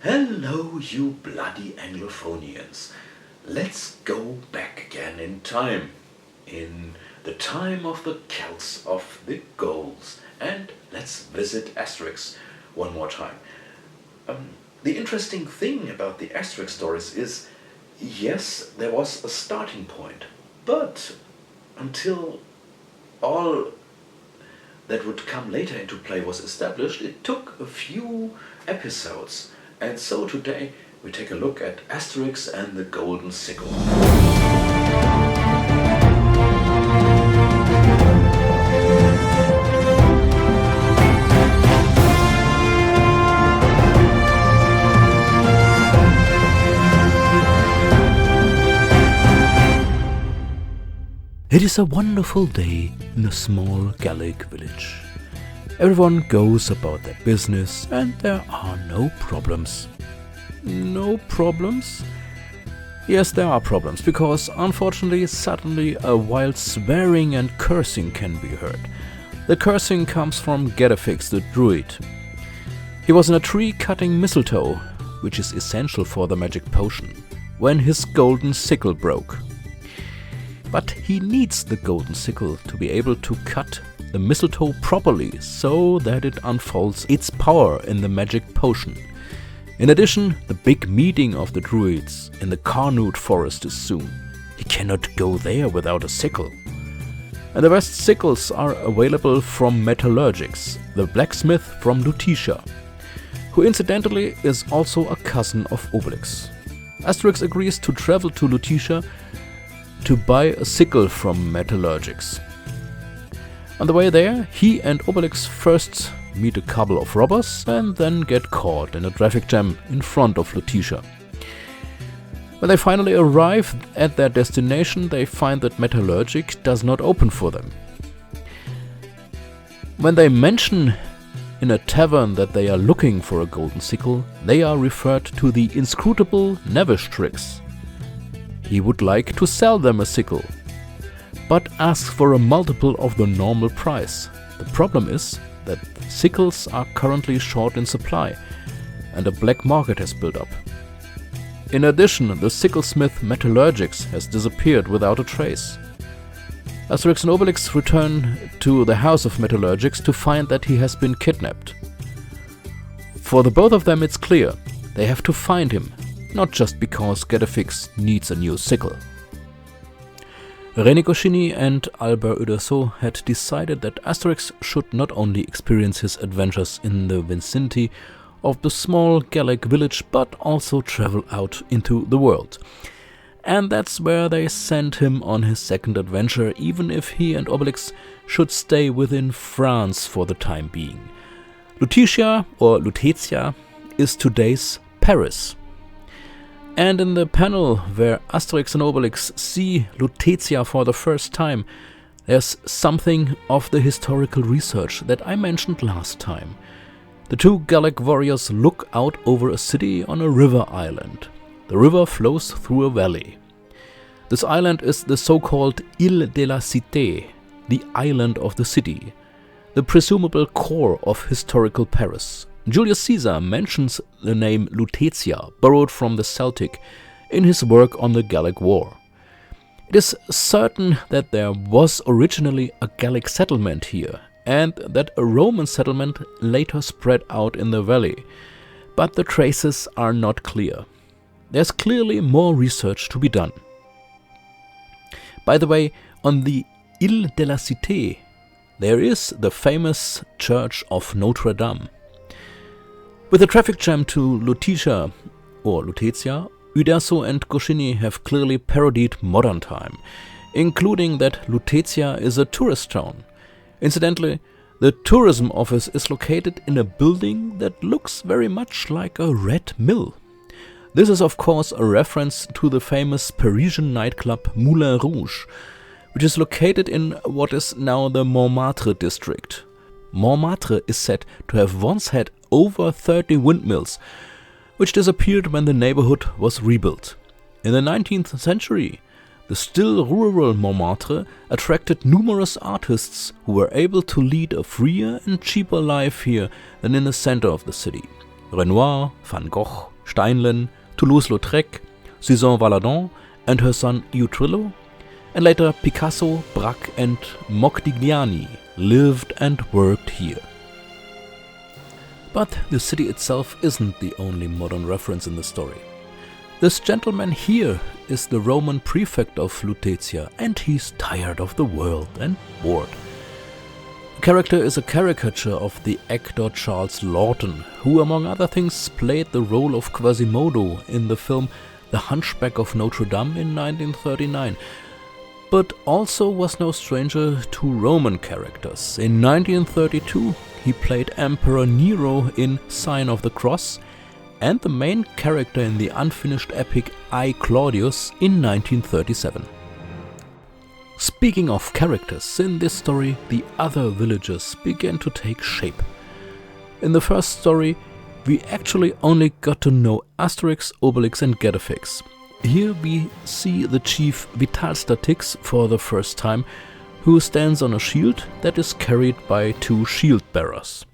Hello, you bloody Anglophonians. Let's go back again in time. In the time of the Celts of the Gauls. And let's visit Asterix one more time. The interesting thing about the Asterix stories is, yes, there was a starting point. But until all that would come later into play was established, it took a few episodes. And so today we take a look at Asterix and the Golden Sickle. It is a wonderful day in a small Gallic village. Everyone goes about their business and there are no problems. No problems? Yes, there are problems, because unfortunately suddenly a wild swearing and cursing can be heard. The cursing comes from Getafix the druid. He was in a tree cutting mistletoe, which is essential for the magic potion, when his golden sickle broke. But he needs the golden sickle to be able to cut the mistletoe properly, so that it unfolds its power in the magic potion. In addition, the big meeting of the druids in the Carnoot forest is soon. He cannot go there without a sickle. And the best sickles are available from metallurgics, the blacksmith from Lutetia, who incidentally is also a cousin of Obelix. Asterix agrees to travel to Lutetia to buy a sickle from metallurgics. On the way there, he and Obelix first meet a couple of robbers and then get caught in a traffic jam in front of Lutetia. When they finally arrive at their destination, they find that metallurgic does not open for them. When they mention in a tavern that they are looking for a golden sickle, they are referred to the inscrutable Nevestrix. He would like to sell them a sickle, but asks for a multiple of the normal price. The problem is that sickles are currently short in supply and a black market has built up. In addition, the sicklesmith Metallurgix has disappeared without a trace. Asterix and Obelix return to the house of Metallurgix to find that he has been kidnapped. For the both of them it's clear, they have to find him, not just because Getafix needs a new sickle. René Goscinny and Albert Uderzo had decided that Asterix should not only experience his adventures in the vicinity of the small Gallic village, but also travel out into the world. And that's where they sent him on his second adventure, even if he and Obelix should stay within France for the time being. Lutetia, or Lutetia, is today's Paris. And in the panel where Asterix and Obelix see Lutetia for the first time, there's something of the historical research that I mentioned last time. The two Gallic warriors look out over a city on a river island. The river flows through a valley. This island is the so-called Ile de la Cité, the island of the city, the presumable core of historical Paris. Julius Caesar mentions the name Lutetia, borrowed from the Celtic, in his work on the Gallic War. It is certain that there was originally a Gallic settlement here, and that a Roman settlement later spread out in the valley, but the traces are not clear. There's clearly more research to be done. By the way, on the Ile de la Cité, there is the famous church of Notre Dame. With the traffic jam to Lutetia, or Lutetia, Uderzo and Goscinny have clearly parodied modern time, including that Lutetia is a tourist town. Incidentally, the tourism office is located in a building that looks very much like a red mill. This is of course a reference to the famous Parisian nightclub Moulin Rouge, which is located in what is now the Montmartre district. Montmartre is said to have once had over 30 windmills, which disappeared when the neighborhood was rebuilt. In the 19th century, the still rural Montmartre attracted numerous artists who were able to lead a freer and cheaper life here than in the center of the city. Renoir, Van Gogh, Steinlen, Toulouse-Lautrec, Suzanne-Valadon and her son Utrillo, and later Picasso, Braque and Modigliani lived and worked here. But the city itself isn't the only modern reference in the story. This gentleman here is the Roman prefect of Lutetia, and he's tired of the world and bored. The character is a caricature of the actor Charles Laughton, who among other things played the role of Quasimodo in the film The Hunchback of Notre Dame in 1939, but also was no stranger to Roman characters. In 1932 he played Emperor Nero in Sign of the Cross, and the main character in the unfinished epic I, Claudius in 1937. Speaking of characters, in this story the other villages began to take shape. In the first story we actually only got to know Asterix, Obelix and Getafix. Here we see the chief Vitalstatix for the first time, who stands on a shield that is carried by two shield bearers.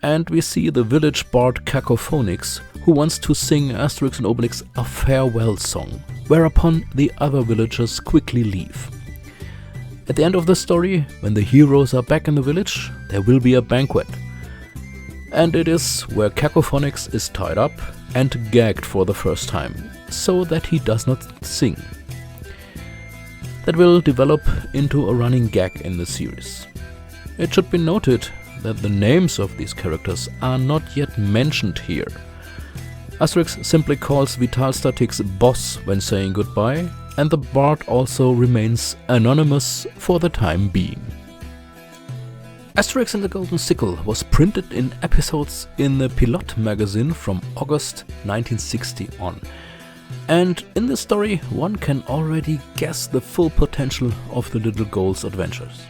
And we see the village bard Cacophonix, who wants to sing Asterix and Obelix a farewell song, whereupon the other villagers quickly leave. At the end of the story, when the heroes are back in the village, there will be a banquet. And it is where Cacophonix is tied up and gagged for the first time, so that he does not sing. That will develop into a running gag in the series. It should be noted that the names of these characters are not yet mentioned here. Asterix simply calls Vitalstatix boss when saying goodbye, and the bard also remains anonymous for the time being. Asterix and the Golden Sickle was printed in episodes in the Pilote magazine from August 1960 on. And in this story one can already guess the full potential of the little Gold's adventures.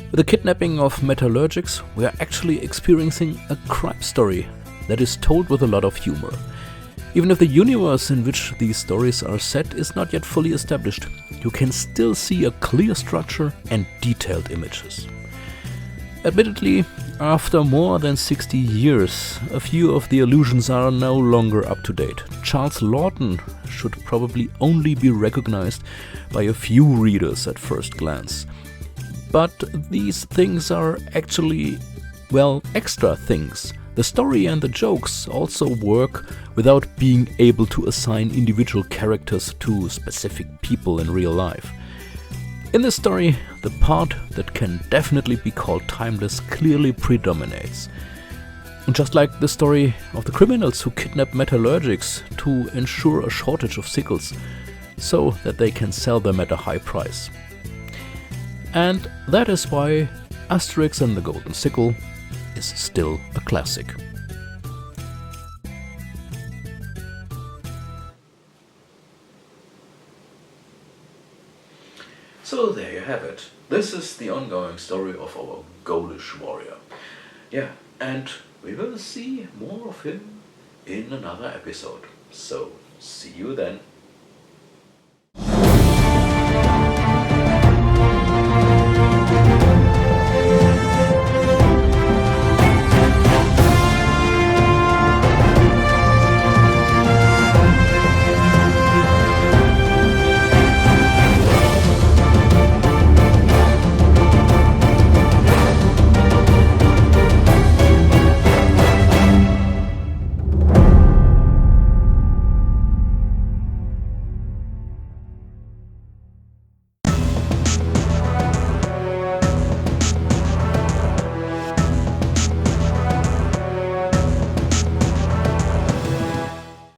With the kidnapping of metallurgics, we are actually experiencing a crime story that is told with a lot of humor. Even if the universe in which these stories are set is not yet fully established, you can still see a clear structure and detailed images. Admittedly, after more than 60 years, a few of the allusions are no longer up to date. Charles Laughton should probably only be recognized by a few readers at first glance. But these things are actually, well, extra things. The story and the jokes also work without being able to assign individual characters to specific people in real life. In this story, the part that can definitely be called timeless clearly predominates. And just like the story of the criminals who kidnap metallurgics to ensure a shortage of sickles, so that they can sell them at a high price. And that is why Asterix and the Golden Sickle is still a classic. So there you have it. This is the ongoing story of our Gaulish warrior. Yeah, and we will see more of him in another episode. So, see you then.